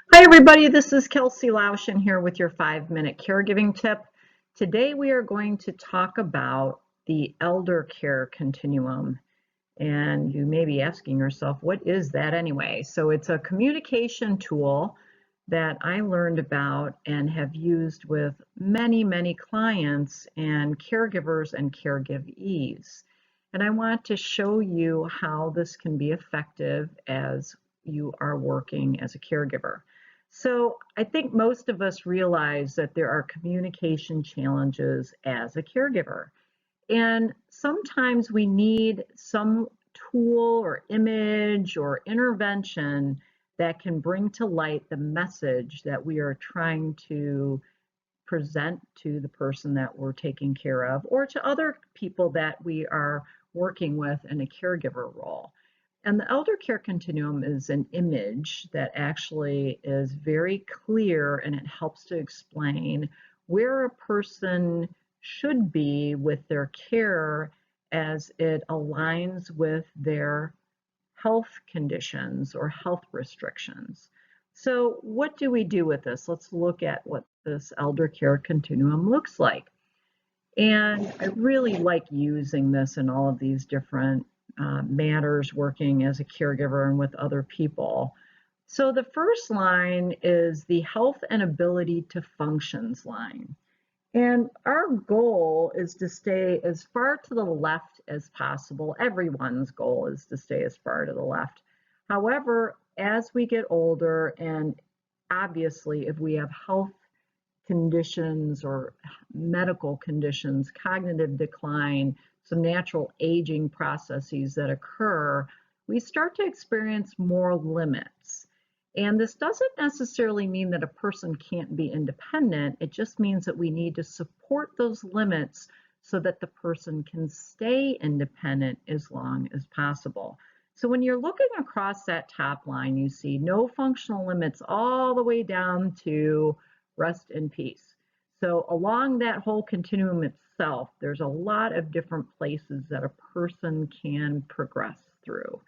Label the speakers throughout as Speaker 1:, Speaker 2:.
Speaker 1: Hi everybody, this is Kelsey Laushin here with your 5-minute caregiving tip. Today we are going to talk about the Eldercare Continuum. And you may be asking yourself, what is that anyway? So it's a communication tool that I learned about and have used with many clients and caregivers and caregivees. And I want to show you how this can be effective as you are working as a caregiver. So I think most of us realize that there are communication challenges as a caregiver. And sometimes we need some tool or image or intervention that can bring to light the message that we are trying to present to the person that we're taking care of or to other people that we are working with in a caregiver role. And the elder care continuum is an image that actually is very clear and it helps to explain where a person should be with their care as it aligns with their health conditions or health restrictions. So what do we do with this? Let's look at what this elder care continuum looks like. And I really like using this in all of these different matters, working as a caregiver and with other people. So the first line is the health and ability to functions line. And our goal is to stay as far to the left as possible. Everyone's goal is to stay as far to the left. However, as we get older, and obviously if we have health conditions or medical conditions, cognitive decline, some natural aging processes that occur, we start to experience more limits. And this doesn't necessarily mean that a person can't be independent. It just means that we need to support those limits so that the person can stay independent as long as possible. So when you're looking across that top line, you see no functional limits all the way down to rest in peace. So along that whole continuum itself, there's a lot of different places that a person can progress through.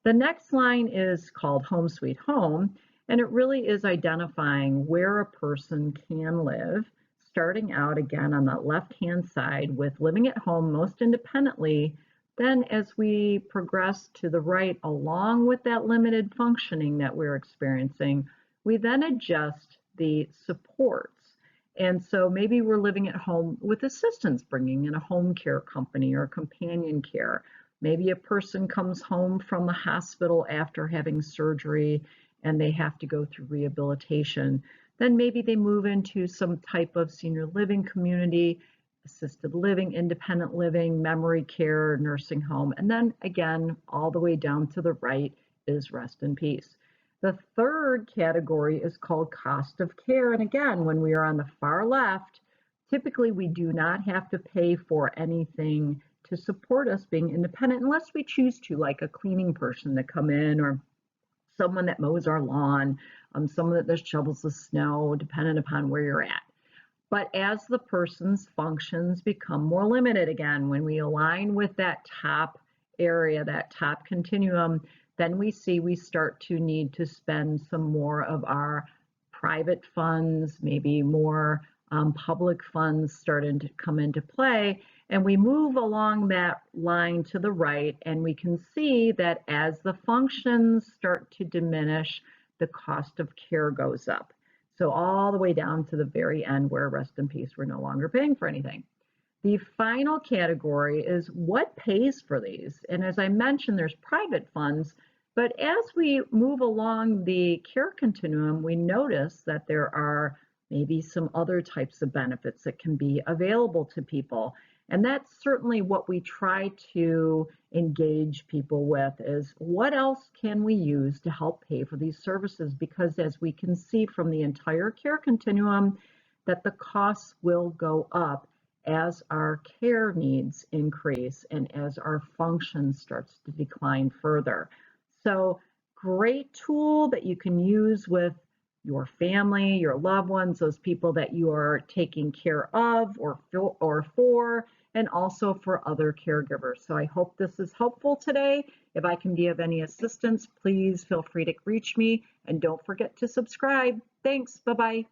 Speaker 1: The next line is called Home Sweet Home, and it really is identifying where a person can live, starting out again on that left-hand side with living at home most independently. Then as we progress to the right, along with that limited functioning that we're experiencing, we then adjust the supports. And so maybe we're living at home with assistance, bringing in a home care company or companion care. Maybe a person comes home from the hospital after having surgery and they have to go through rehabilitation. Then maybe they move into some type of senior living community, assisted living, independent living, memory care, nursing home. And then again, all the way down to the right is rest in peace. The third category is called cost of care. And again, when we are on the far left, typically we do not have to pay for anything to support us being independent unless we choose to, like a cleaning person to come in or someone that mows our lawn, someone that just shovels the snow, depending upon where you're at. But as the person's functions become more limited again, when we align with that top area, that top continuum, then we see we start to need to spend some more of our private funds, maybe more public funds starting to come into play. And we move along that line to the right, and we can see that as the functions start to diminish, the cost of care goes up. So all the way down to the very end where rest in peace, we're no longer paying for anything. The final category is what pays for these. And as I mentioned, there's private funds, but as we move along the care continuum, we notice that there are maybe some other types of benefits that can be available to people. And that's certainly what we try to engage people with is what else can we use to help pay for these services? Because as we can see from the entire care continuum, that the costs will go up as our care needs increase and as our function starts to decline further. So great tool that you can use with your family, your loved ones, those people that you are taking care of or for, and also for other caregivers. So I hope this is helpful today. If I can be of any assistance, please feel free to reach me, and don't forget to subscribe. Thanks. Bye-bye.